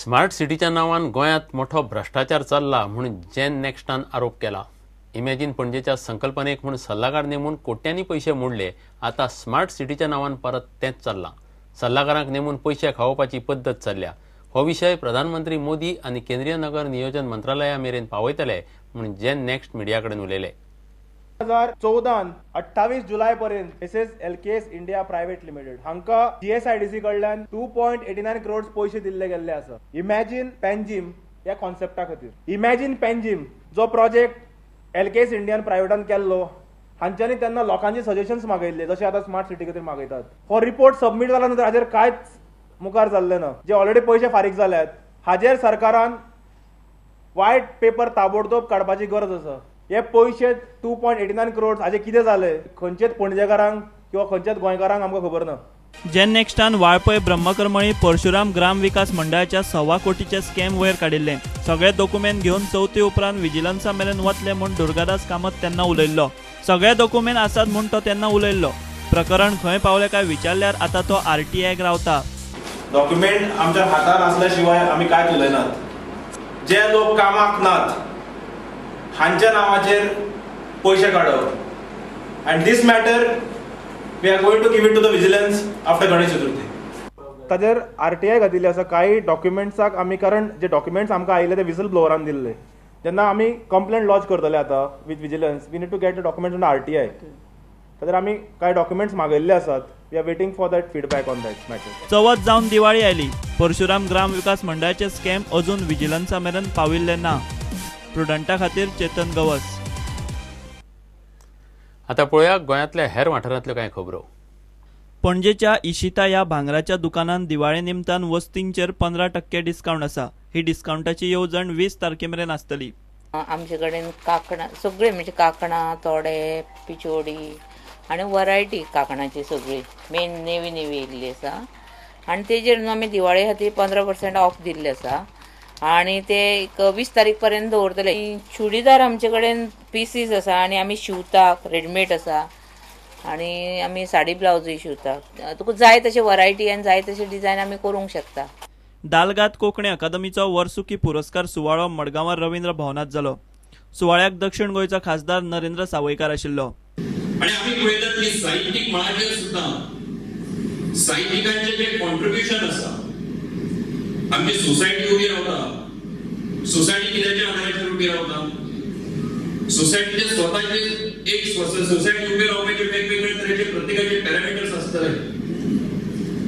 Smart सिटीच्या नावान गोंयांत मोठो भ्रष्टाचार चल्ला म्हणून जेन नेक्स्टान आरोप केला। इमॅजिन पणजेच्या संकल्पनेक म्हणून सल्लागार नेमून कोट्यांनी पैसे मोडले। आता स्मार्ट सिटीच्या नावान परत तेंच चल्लां। सल्लागारांक नेमून पैसे खावोवपाची पद्दत चल्ल्या। हो विशय प्रधानमंत्री मोदी आनी केंद्रीय नगर नियोजन मंत्रालया मेरेन पावयतले म्हणून जेन नेक्स्ट मिडिया कडेन उलयले। 2014 28 जुलै पर्यंत एस एलकेएस इंडिया प्रायव्हेट लिमिटेड हांका जीएसआयडीसी कडल्यान 2.89 करोड पैसे दिल्ले गेल्ले आसा। इमॅजिन पेनजिम या कॉन्सेप्टा खातीर इमॅजिन पेनजिम जो प्रोजेक्ट एलकेएस इंडियन प्रायव्हेटान केल्लो हांच्यांनी तेन्ना लोकांचे सजेशन्स मागयल्ले जशें आतां स्मार्ट सिटी खातीर मागयतात। हो रिपोर्ट सबमीट जाला नंतर हाजेर कांयच मुखार जाल्लें ना। जे ऑलरेडी पैसे फारीक जाल्यात हाजेर सरकारान व्हायट पेपर ताबडतोब काडपाची गरज आसा। हे पैसे 2.89 करोड हाजे कितें जाले खंयचेच पणजेकारांक किंवा खंयचेच गोंयकारांक आमकां खबर ना। जेन नेक्स्टान वाळपय ब्रह्मकर्मणी परशुराम ग्राम विकास मंडळाच्या 1.25 कोटीचे स्कॅम वयर काडिल्ले। सगळे डॉक्युमेंट घेवन चवथी उपरांत विजिलन्सा मेरेन वतले म्हूण दुर्गादास कामत तेन्ना उलयल्लो। सगळे डॉक्युमेंट आसात म्हूण तो तेन्ना उलयल्लो। प्रकरण खंय पावले काय विचारल्यार आता तो आरटीआयक रावता। डॉक्युमेंट आमच्या हातान आसल्या शिवाय आमी कांयच उलयनात। जे लोक कामाक नात हांच्या नावाचेर पैसे काडप and this matter we are going to give it to the vigilance after Ganesh Chaturthi. ताजेर आरटीआय घातिल्ली आसा। काही डॉक्युमेंट्साक आमी कारण जे डॉक्युमेंट्स आमकां आयिल्ले ते विसल ब्लोवरान दिल्ले। जेन्ना आमी कंप्लेंट लॉन्च करतले आतां with vigilance we need to get the documents on RTI. ताजेर आमी कांय डॉक्युमेंट्स मागयल्ले आसात। We are waiting for that feedback on that matter. चवथ जावन दिवाळी आयली, परशुराम ग्राम विकास मंडळाचे स्कॅम अजून विजिलन्सा मेरेन पाविल्ले ना। प्रुडंटा खातीर चेतन गवस। आता पळोवया गोंयांतल्या हेर वाठारांतल्यो कांय खबरो। पणजेच्या इशिता ह्या भांगराच्या दुकानान दिवाळे निमतान वस्तींचेर 15% डिस्काउंट आसा। ही डिस्काउंटाची येवजण 20 तारखेमेरेन आसतली। आमचे कडेन कांकणां सगळे म्हणजे कांकणां, तोडे, पिचोडी आनी वरायटी कांकणाची सगळी मेन नेवी येयल्ली आसा। आनी तेजेर न्हू आमी दिवाळे खातीर 15% ऑफ दिल्ले आसा आनी ते 20 तारीख पर्यंत दवरतले। चुडीदार आमचे कडेन पीसीस आसा आनी आमी शिवतात, रेडीमेड आसा आनी आमी साडी ब्लावजूय शिवतात। तुका जाय तशे वरायटी आनी जाय तशे डिझायन आमी करूंक शकता। दालगात कोंकणी अकादमीचो वर्सुकी पुरस्कार सुवाळो मडगांवां रवींद्र भवनात जालो। सुवाळ्याक दक्षिण गोंयचो खासदार नरेंद्र सावयकार आशिल्लो। आणि आम्ही पळयतात की साहित्यिक मळाचेर सुद्दां साहित्यिकांचे जे कॉन्ट्रिब्युशन आसा आमची सोसायटी उभी रावता। सोसायटी कित्याच्या आधाराचेर उभी रावता? सोसायटीचे स्वतःचे एक सोसायटी उभी रावपाचे वेगवेगळे तरेचे प्रत्येकाचे पॅरामिटर्स असतले,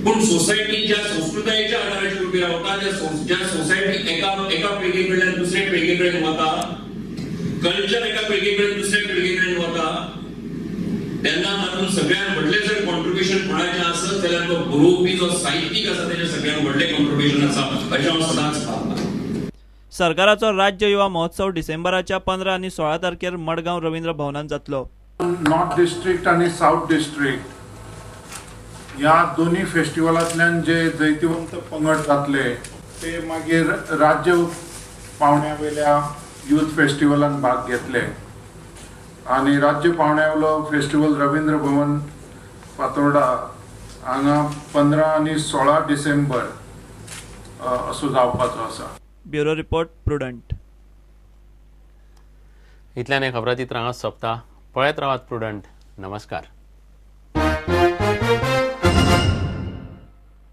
पण सोसायटी ज्या संस्कृतायेच्या आधाराचेर उभी रावता, ज्या सोसायटी एका पिळगे कडल्यान दुसरे पिळगे कडेन वता, कल्चर एका पिळगे कडल्यान दुसऱ्या पिळगे कडेन वता, त्यांना तातूंत सगळ्यात व्हडले जर कॉन्ट्रिब्युशन कोणाचें आसत जाल्यार तो बरोवपी जो साहित्यीक आसा तेजें सगळ्यात व्हडलें कॉन्ट्रिब्युशन आसा अशें हांव सदांच मानतां। सरकाराचो राज्य युवा महोत्सव डिसेंबराच्या 15 आनी 16 तारखेर मडगांव रवींद्र भवनात जातलो। नॉर्थ डिस्ट्रिक्ट आणि साऊथ डिस्ट्रिक्ट ह्या दोन्ही फेस्टिवलांतल्यान जे जैतिवंत पंगड जातले ते मागीर राज्य पावण्या वयल्या यूथ फेस्टिवलान भाग घेतले आणि राज्य पावण्यावलो फेस्टिवल रवींद्र भवन फातोर्डा हांगा 15 आणि 16 डिसेंबर असो जावपाचो आसा। Bureau report prudent. इतल्यान खबरांचित्र हांगा सोंपता। पळयत रावात प्रुडंट। नमस्कार।